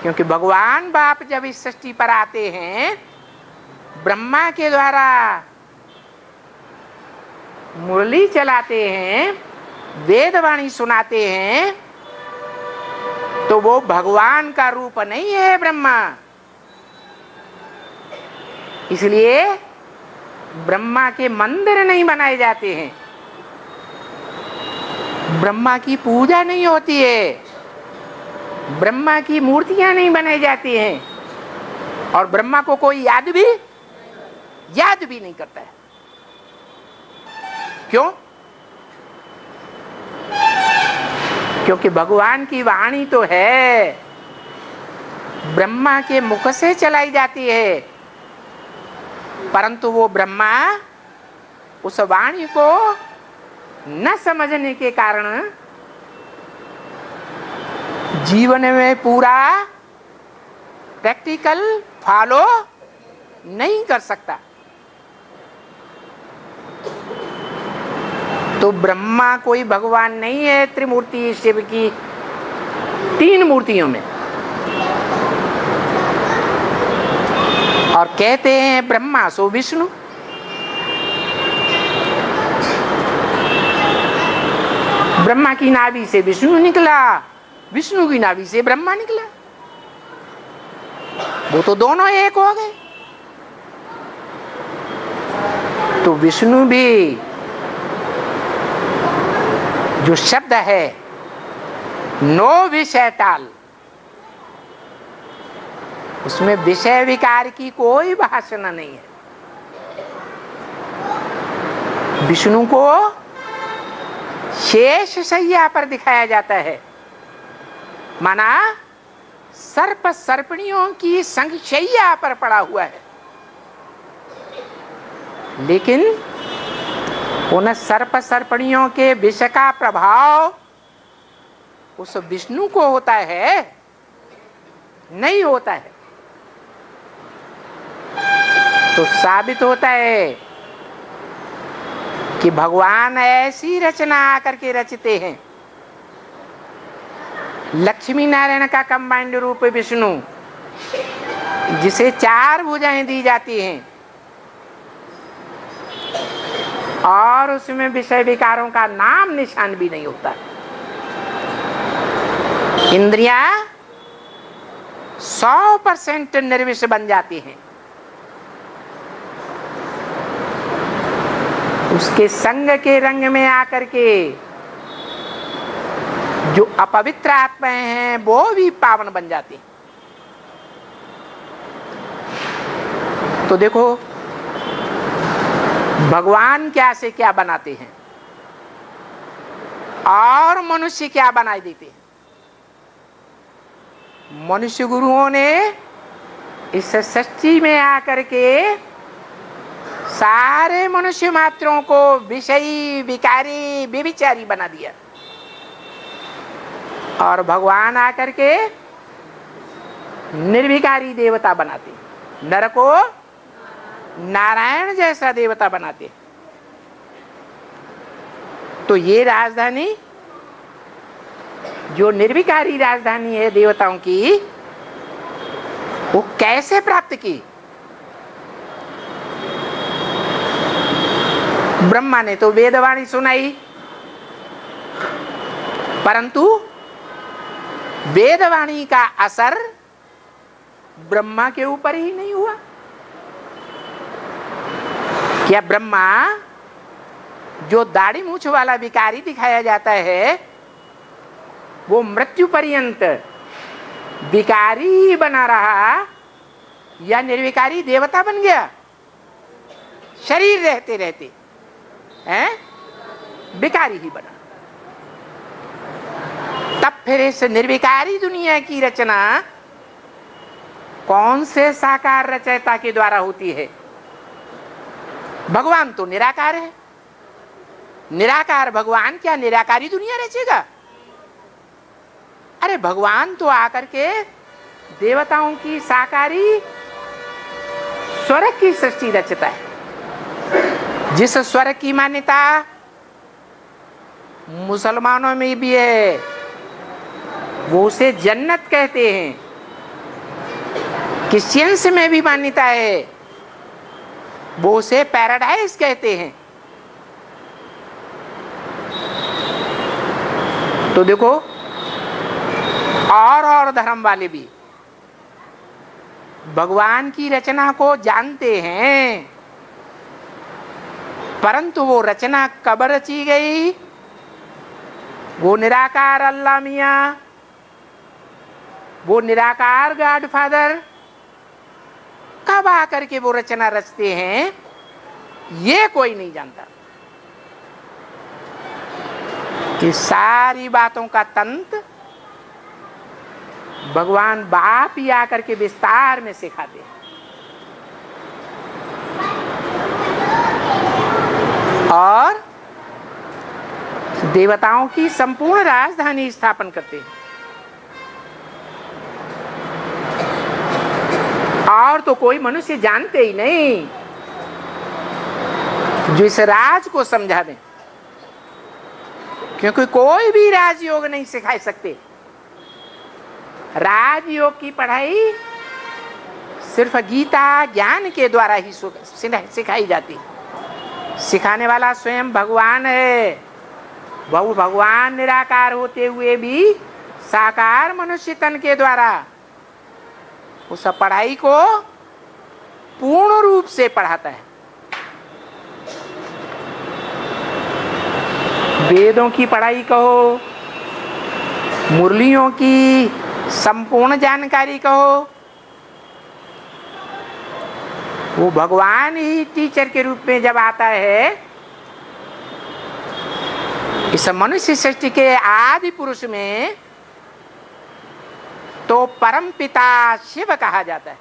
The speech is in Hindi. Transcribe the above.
क्योंकि भगवान बाप जब इस सृष्टि पर आते हैं, ब्रह्मा के द्वारा मुरली चलाते हैं, वेदवाणी सुनाते हैं, तो वो भगवान का रूप नहीं है ब्रह्मा। इसलिए ब्रह्मा के मंदिर नहीं बनाए जाते हैं, ब्रह्मा की पूजा नहीं होती है, ब्रह्मा की मूर्तियां नहीं बनाई जाती हैं, और ब्रह्मा को कोई याद भी नहीं करता है। क्यों? क्योंकि भगवान की वाणी तो है, ब्रह्मा के मुख से चलाई जाती है, परंतु वो ब्रह्मा उस वाणी को न समझने के कारण जीवन में पूरा प्रैक्टिकल फॉलो नहीं कर सकता। तो ब्रह्मा कोई भगवान नहीं है त्रिमूर्ति शिव की 3 मूर्तियों में। और कहते हैं ब्रह्मा सो विष्णु। ब्रह्मा की नाभि से विष्णु निकला, विष्णु की नाभि से ब्रह्मा निकला, वो तो दोनों एक हो गए। तो विष्णु भी जो शब्द है नो विषय टाल, उसमें विषय विकार की कोई भाषण नहीं है। विष्णु को शेष शैया पर दिखाया जाता है, माना सर्प सर्पणियों की संशैया पर पड़ा हुआ है, लेकिन उन सर्प सर्पणियों के विष का प्रभाव उस विष्णु को होता है, नहीं होता है। तो साबित होता है कि भगवान ऐसी रचना आकर के रचते हैं। लक्ष्मी नारायण का कंबाइंड रूप विष्णु, जिसे 4 भुजाएं दी जाती हैं और उसमें विषय विकारों का नाम निशान भी नहीं होता। इंद्रियां 100% निर्विष बन जाती हैं। उसके संग के रंग में आकर के जो अपवित्र आत्माएं हैं वो भी पावन बन जाती हैं। तो देखो भगवान क्या से क्या बनाते हैं और मनुष्य क्या बनाए देते हैं। मनुष्य गुरुओं ने इस सृष्टि में आकर के सारे मनुष्य मात्रों को विषयी विकारी व्यभिचारी बना दिया, और भगवान आकर के निर्विकारी देवता बनाते, नर को नारायण जैसा देवता बनाते। तो ये राजधानी जो निर्विकारी राजधानी है देवताओं की, वो कैसे प्राप्त की? ब्रह्मा ने तो वेदवाणी सुनाई, परंतु वेदवाणी का असर ब्रह्मा के ऊपर ही नहीं हुआ। क्या ब्रह्मा जो दाढ़ी मूछ वाला विकारी दिखाया जाता है, वो मृत्यु पर्यंत विकारी ही बना रहा या निर्विकारी देवता बन गया? शरीर रहते रहते हैं विकारी ही बना। तब फिर इस निर्विकारी दुनिया की रचना कौन से साकार रचयिता के द्वारा होती है? भगवान तो निराकार है। निराकार भगवान क्या निराकारी दुनिया रचेगा? अरे भगवान तो आकर के देवताओं की साकारी स्वर्ग की सृष्टि रचता है। जिस स्वर्ग की मान्यता मुसलमानों में भी है, वो उसे जन्नत कहते हैं, क्रिश्चियंस में भी मान्यता है, वो उसे पैराडाइज कहते हैं। तो देखो, और धर्म वाले भी भगवान की रचना को जानते हैं, परंतु वो रचना कब रची गई, वो निराकार अल्लाह मियां, वो निराकार गॉड फादर कब आकर के वो रचना रचते हैं, ये कोई नहीं जानता। कि सारी बातों का तंत्र भगवान बाप ही आकर के विस्तार में सिखाते हैं। और देवताओं की संपूर्ण राजधानी स्थापन करते हैं। और तो कोई मनुष्य जानते ही नहीं जो इस राज को समझा दें, क्योंकि कोई भी राजयोग नहीं सिखा सकते। राजयोग की पढ़ाई सिर्फ गीता ज्ञान के द्वारा ही सिखाई जाती। सिखाने वाला स्वयं भगवान है। बहु भगवान निराकार होते हुए भी साकार मनुष्य तन के द्वारा उस पढ़ाई को पूर्ण रूप से पढ़ाता है। वेदों की पढ़ाई कहो, मुरलियों की संपूर्ण जानकारी कहो, वो भगवान ही टीचर के रूप में जब आता है, इस मनुष्य सृष्टि के आदि पुरुष में तो परम पिता शिव कहा जाता है।